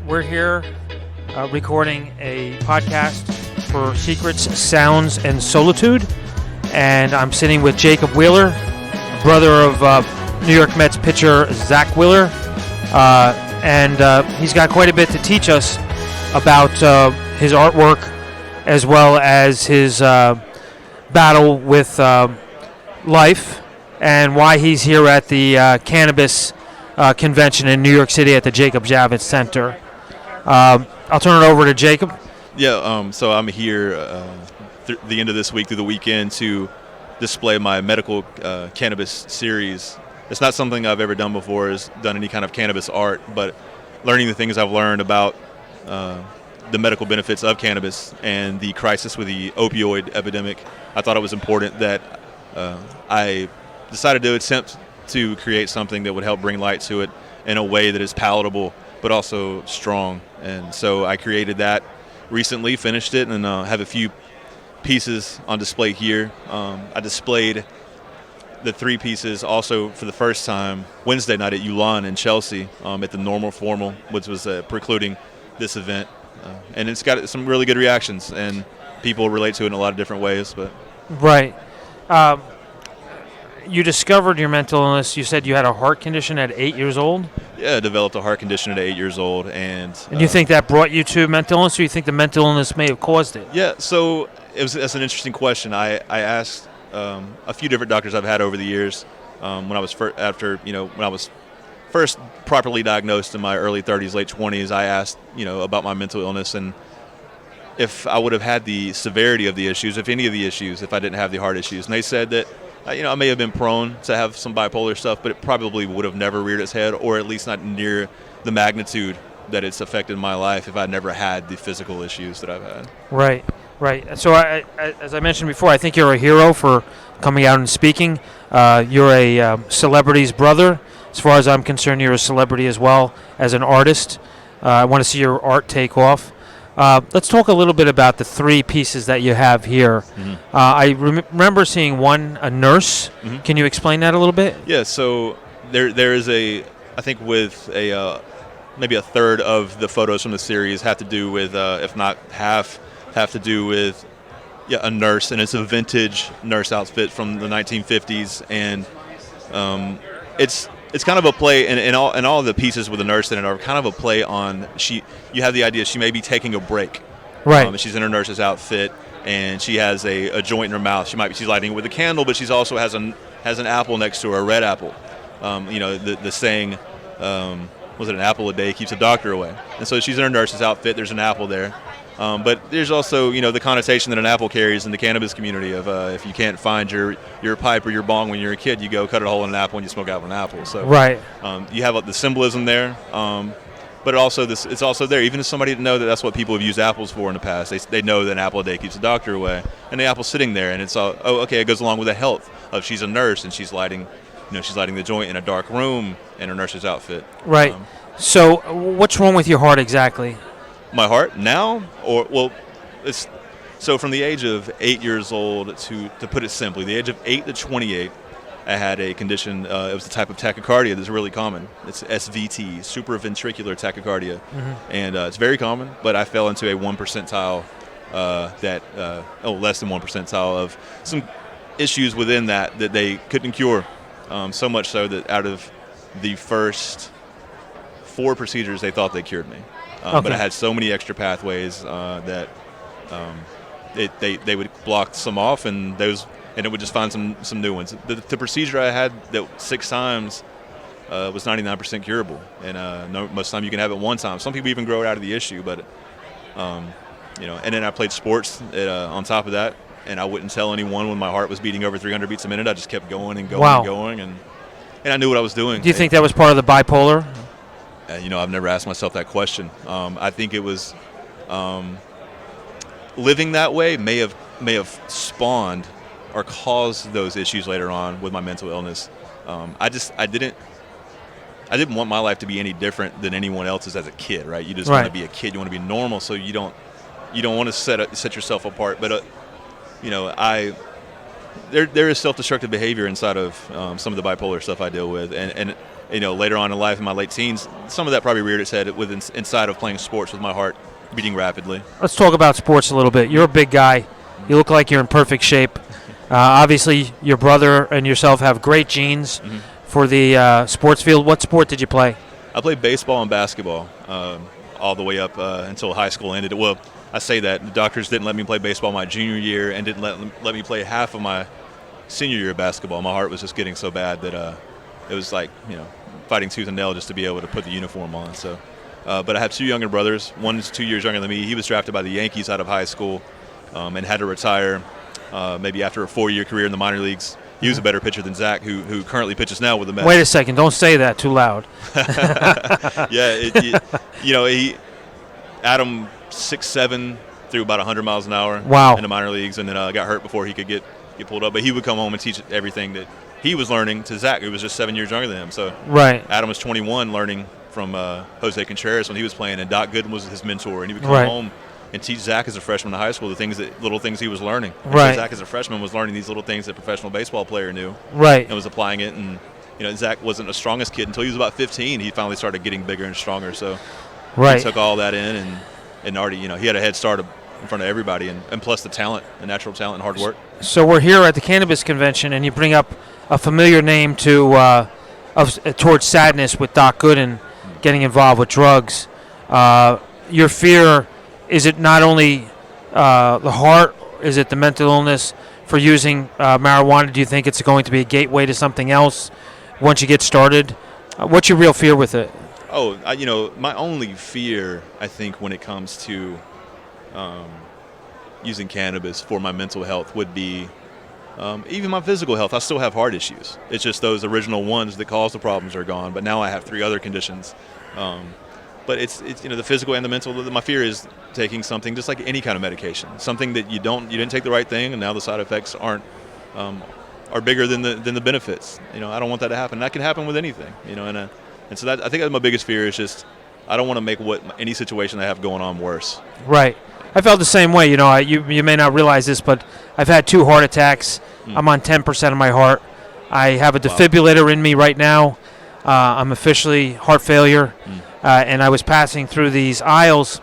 We're here recording a podcast for Secrets, Sounds, and Solitude. And I'm sitting with Jacob Wheeler, brother of New York Mets pitcher Zack Wheeler. And he's got quite a bit to teach us about his artwork as well as his battle with life and why he's here at the cannabis convention in New York City at the Jacob Javits Center. I'll turn it over to Jacob. Yeah, so I'm here the end of this week through the weekend to display my medical cannabis series. It's not something I've ever done before, is done any kind of cannabis art, but learning the things I've learned about the medical benefits of cannabis and the crisis with the opioid epidemic, I thought it was important that I decided to attempt to create something that would help bring light to it in a way that is palatable but also strong. And so I created that recently, finished it, and have a few pieces on display here. I displayed the 3 pieces also for the first time Wednesday night at Ulan in Chelsea at the Normal Formal, which was precluding this event. And it's got some really good reactions, and people relate to it in a lot of different ways. But Right. You discovered your mental illness. You said you had a heart condition at 8 years old? yeah, I developed a heart condition at 8 years old. And You think that brought you to mental illness, or you think the mental illness may have caused it? Yeah, so that's an interesting question. I asked a few different doctors I've had over the years when I was first properly diagnosed in my early 30s, late 20s. I asked about my mental illness and if I would have had the severity of the issues, if any of the issues, if I didn't have the heart issues. And they said that I may have been prone to have some bipolar stuff, but it probably would have never reared its head, or at least not near the magnitude that it's affected my life if I never had the physical issues that I've had. Right. So, as I mentioned before, I think you're a hero for coming out and speaking. You're a celebrity's brother. As far as I'm concerned, you're a celebrity as well as an artist. I want to see your art take off. Let's talk a little bit about the 3 pieces that you have here. Mm-hmm. I remember seeing one, a nurse. Mm-hmm. Can you explain that a little bit? Yeah, so there is I think with maybe a third of the photos from the series have to do with, if not half, have to do with a nurse, and it's a vintage nurse outfit from the 1950s, and it's kind of a play, and all of the pieces with the nurse in it are kind of a play on you have the idea she may be taking a break. Right. She's in her nurse's outfit, and she has a joint in her mouth. She's lighting it with a candle, but she's also has an apple next to her, a red apple. The saying, was it an apple a day keeps a doctor away? And so she's in her nurse's outfit. There's an apple there. But there's also, the connotation that an apple carries in the cannabis community of if you can't find your pipe or your bong when you're a kid, you go cut a hole in an apple and you smoke out of an apple. So Right. You have the symbolism there, but also it's also there. Even if somebody didn't know that that's what people have used apples for in the past, they know that an apple a day keeps a doctor away, and the apple's sitting there, and it's all it goes along with the health of she's a nurse and she's lighting the joint in a dark room in her nurse's outfit. Right. So what's wrong with your heart exactly? My heart now, it's so from the age of 8 years old to put it simply, the age of 8 to 28, I had a condition. It was the type of tachycardia that's really common. It's SVT, supraventricular tachycardia, and it's very common. But I fell into a 1 percentile, less than 1 percentile of some issues within that they couldn't cure. So much so that out of the first 4 procedures, they thought they cured me. But I had so many extra pathways that they would block some off, and it would just find some new ones. The procedure I had that 6 times was 99% curable, and most of the time you can have it 1 time. Some people even grow it out of the issue, but and then I played sports on top of that, and I wouldn't tell anyone when my heart was beating over 300 beats a minute. I just kept going and going and going, and I knew what I was doing. Do you think that was part of the bipolar? I've never asked myself that question. I think it was living that way may have spawned or caused those issues later on with my mental illness. I didn't want my life to be any different than anyone else's as a kid, right? You just want to be a kid. You want to be normal, so you don't want to set yourself apart. But there is self-destructive behavior inside of some of the bipolar stuff I deal with, and later on in life, in my late teens, some of that probably reared its head inside of playing sports with my heart beating rapidly. Let's talk about sports a little bit. You're a big guy. You look like you're in perfect shape. Obviously, your brother and yourself have great genes for the sports field. What sport did you play? I played baseball and basketball all the way up until high school ended. Well, I say that. The doctors didn't let me play baseball my junior year and didn't let me play half of my senior year of basketball. My heart was just getting so bad that it was like, fighting tooth and nail just to be able to put the uniform on. So, but I have 2 younger brothers. One's 2 years younger than me. He was drafted by the Yankees out of high school and had to retire maybe after a 4-year career in the minor leagues. He was a better pitcher than Zach, who currently pitches now with the Mets. Wait a second. Don't say that too loud. Adam 6'7", threw about 100 miles an hour Wow. in the minor leagues, and then got hurt before he could get pulled up. But he would come home and teach everything that he was learning to Zach, who was just 7 years younger than him. So Right. Adam was 21 learning from Jose Contreras when he was playing, and Doc Gooden was his mentor. And he would come Right. home and teach Zach as a freshman in high school little things he was learning. And Right. so Zach as a freshman was learning these little things that a professional baseball player knew Right. and was applying it. And Zach wasn't the strongest kid until he was about 15. He finally started getting bigger and stronger. So Right. he took all that in and already, he had a head start in front of everybody, and plus the talent, the natural talent and hard work. So we're here at the Cannabis Convention, and you bring up a familiar name towards sadness with Doc Gooden getting involved with drugs. Your fear, is it not only the heart, is it the mental illness for using marijuana? Do you think it's going to be a gateway to something else once you get started? What's your real fear with it? Oh, my only fear, I think, when it comes to using cannabis for my mental health would be even my physical health. I still have heart issues. It's just those original ones that caused the problems are gone. But now I have 3 other conditions. But it's the physical and the mental. My fear is taking something just like any kind of medication, something that you didn't take the right thing, and now the side effects are bigger than the benefits. I don't want that to happen. That can happen with anything. And so I think that's my biggest fear is just I don't want to make any situation I have going on worse. Right. I felt the same way. You may not realize this, but I've had 2 heart attacks. I'm on 10% of my heart. I have a defibrillator in me right now. I'm officially heart failure. And I was passing through these aisles,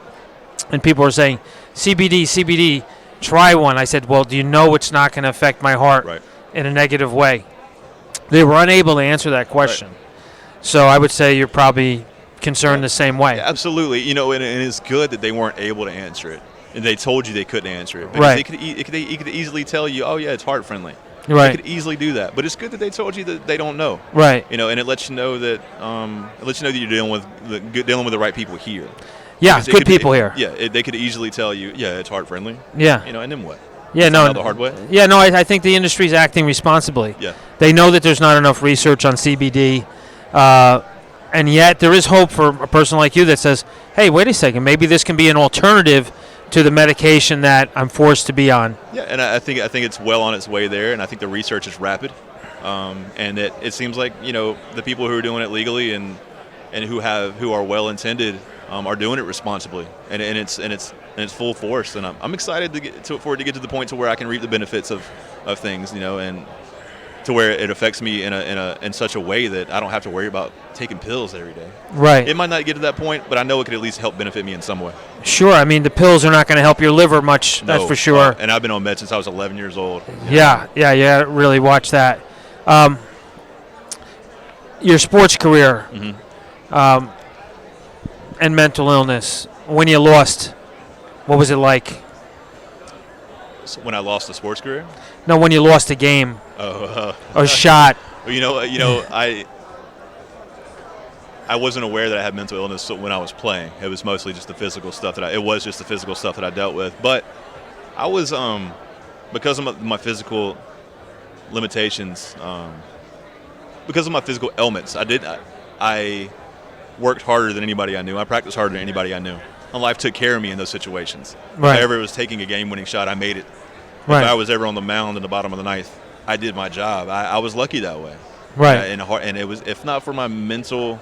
and people were saying, CBD, try one. I said, well, do you know it's not going to affect my heart in a negative way? They were unable to answer that question. Right. So I would say you're probably concerned the same way. Yeah, absolutely. And it's good that they weren't able to answer it. And they told you they couldn't answer it. Because they could easily tell you, oh, yeah, it's heart friendly. Right. They could easily do that. But it's good that they told you that they don't know. Right. And it lets you know that you're dealing with the right people here. Yeah, good people here. Yeah, they could easily tell you, yeah, it's heart friendly. Yeah. And then what? Yeah, no. The hard way. Yeah, no. I think the industry's acting responsibly. Yeah. They know that there's not enough research on CBD, and yet there is hope for a person like you that says, "Hey, wait a second. Maybe this can be an alternative to the medication that I'm forced to be on." Yeah, and I think it's well on its way there, and I think the research is rapid, and it seems like the people who are doing it legally and who are well intended are doing it responsibly, and it's full force, and I'm excited for it to get to the point to where I can reap the benefits of things, and to where it affects me in such a way that I don't have to worry about taking pills every day. Right. It might not get to that point, but I know it could at least help benefit me in some way. Sure. I mean, the pills are not going to help your liver much. That's for sure. And I've been on meds since I was 11 years old. Yeah. Really watch that. Your sports career and mental illness. When you lost, what was it like? So when I lost the sports career? No, when you lost a game. A shot. Well, I wasn't aware that I had mental illness when I was playing. It was mostly just the physical stuff that I dealt with. But I was because of my physical limitations, because of my physical ailments, I worked harder than anybody I knew. I practiced harder than anybody I knew. And life took care of me in those situations. Right. If I ever was taking a game-winning shot, I made it. Right. If I was ever on the mound in the bottom of the ninth, I did my job. I was lucky that way. Right. And it was, if not for my mental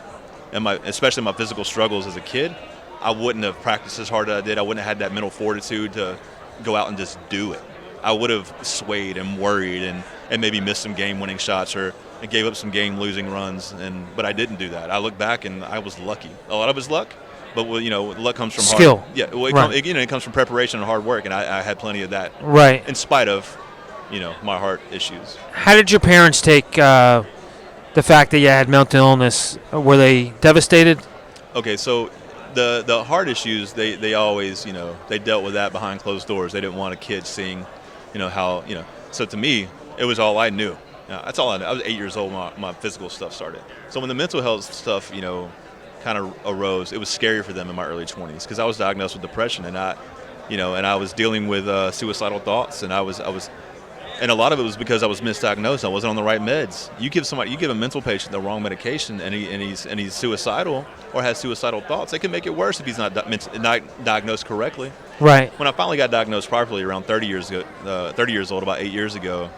and especially my physical struggles as a kid, I wouldn't have practiced as hard as I did. I wouldn't have had that mental fortitude to go out and just do it. I would have swayed and worried and maybe missed some game-winning shots or and gave up some game-losing runs. But I didn't do that. I look back and I was lucky. A lot of it's luck, but luck comes from skill. Hard, yeah, well, Right. it comes from preparation and hard work, and I had plenty of that. Right. In spite of, my heart issues. How did your parents take the fact that you had mental illness? Were they devastated? Okay, so the heart issues, they always, they dealt with that behind closed doors. They didn't want a kid seeing, how. So to me, it was all I knew. That's all I knew. I was 8 years old when my physical stuff started. So when the mental health stuff, kind of arose, it was scary for them in my early 20s because I was diagnosed with depression, and I was dealing with suicidal thoughts, and and a lot of it was because I was misdiagnosed. I wasn't on the right meds. You give a mental patient the wrong medication, and he's suicidal or has suicidal thoughts. It can make it worse if he's not diagnosed correctly. Right. When I finally got diagnosed properly around 30 years old, about 8 years ago,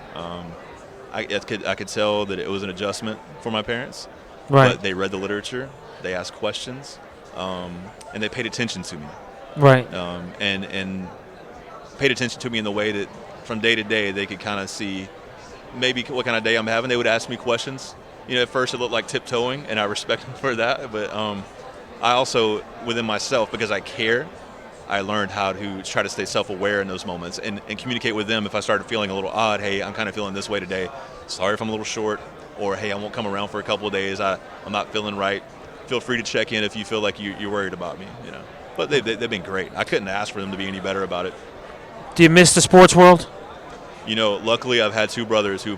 I could tell that it was an adjustment for my parents. Right. But they read the literature, they asked questions, and they paid attention to me. Right. And paid attention to me in the way that from day to day they could kind of see maybe what kind of day I'm having. They would ask me questions. At first it looked like tiptoeing, and I respect them for that. But I also, within myself, because I care, I learned how to try to stay self-aware in those moments and communicate with them if I started feeling a little odd. Hey, I'm kind of feeling this way today. Sorry if I'm a little short. Or, hey, I won't come around for a couple of days. I'm not feeling right. Feel free to check in if you feel like you're worried about me. But they've been great. I couldn't ask for them to be any better about it. Do you miss the sports world? Luckily I've had two brothers who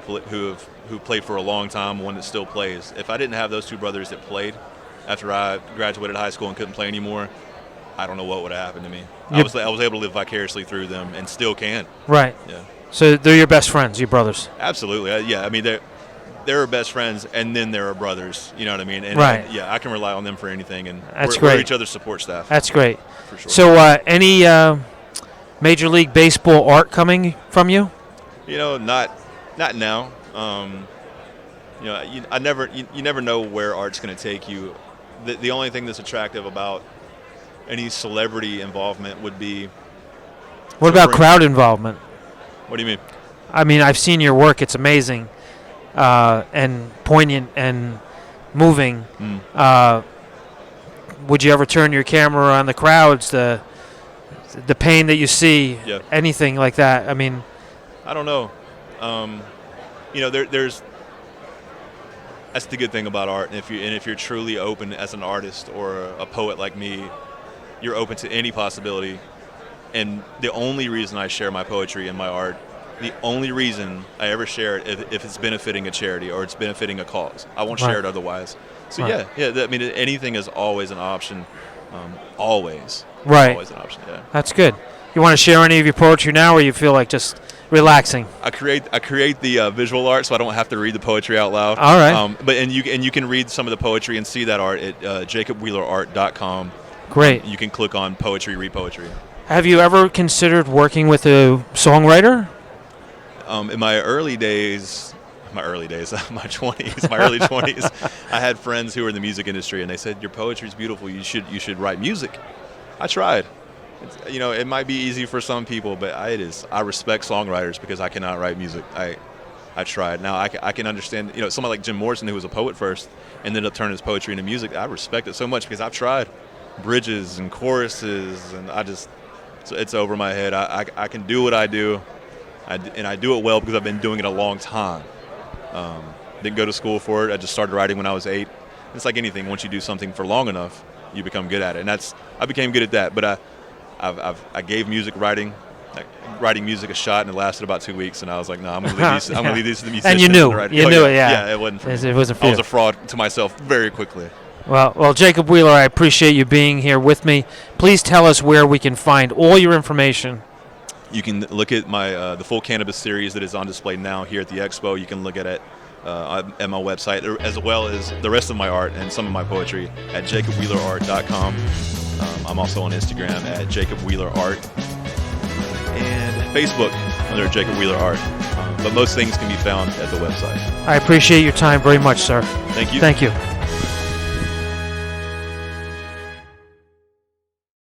played for a long time, one that still plays. If I didn't have those two brothers that played after I graduated high school and couldn't play anymore, I don't know what would have happened to me. I was able to live vicariously through them and still can. Right. Yeah. So they're your best friends, your brothers. Absolutely. Yeah. I mean, they're our best friends, and then they're our brothers. You know what I mean? And right. I can rely on them for anything, and That's we're great. each other's support staff. That's great. For sure. So any Major League Baseball art coming from you? Not now. You never know where art's going to take you. The only thing that's attractive about any celebrity involvement would be. What about crowd involvement? What do you mean? I mean, I've seen your work. It's amazing, and poignant and moving. Would you ever turn your camera on the crowds, the pain that you see, Yeah. anything like that? I mean, I don't know. There's. That's the good thing about art. And if you're truly open as an artist or a poet like me, you're open to any possibility. And the only reason I share my poetry and my art, the only reason I ever share it if it's benefiting a charity or it's benefiting a cause. I won't share it otherwise. So Right. I mean, anything is always an option. Always. Right. Always an option. Yeah. That's good. You want to share any of your poetry now, or you feel like just relaxing? I create the visual art, so I don't have to read the poetry out loud. All right. But you can read some of the poetry and see that art at jacobwheelerart.com. Great. You can click on poetry, read poetry. Have you ever considered working with a songwriter? In my early days, my 20s, my early 20s, I had friends who were in the music industry, and they said, "Your poetry is beautiful. You should write music." I tried. It might be easy for some people, but I respect songwriters because I cannot write music. I tried. Now I can understand. Someone like Jim Morrison, who was a poet first, and then turn his poetry into music. I respect it so much because I've tried bridges and choruses, and so it's over my head. I can do what I do, and I do it well because I've been doing it a long time. Didn't go to school for it. I just started writing when I was 8. It's like anything. Once you do something for long enough, you become good at it, and I became good at that. But I gave writing music a shot, and it lasted about 2 weeks. And I was like, no, I'm gonna leave these. I'm gonna leave these to the musicians. And you knew it, yeah. Yeah, it wasn't for me. It wasn't for I you. was a fraud to myself very quickly. Well, Jacob Wheeler, I appreciate you being here with me. Please tell us where we can find all your information. You can look at my the full cannabis series that is on display now here at the expo. You can look at it at my website, as well as the rest of my art and some of my poetry at jacobwheelerart.com. I'm also on Instagram at jacobwheelerart and Facebook under Jacob Wheeler Art. But most things can be found at the website. I appreciate your time very much, sir. Thank you. Thank you.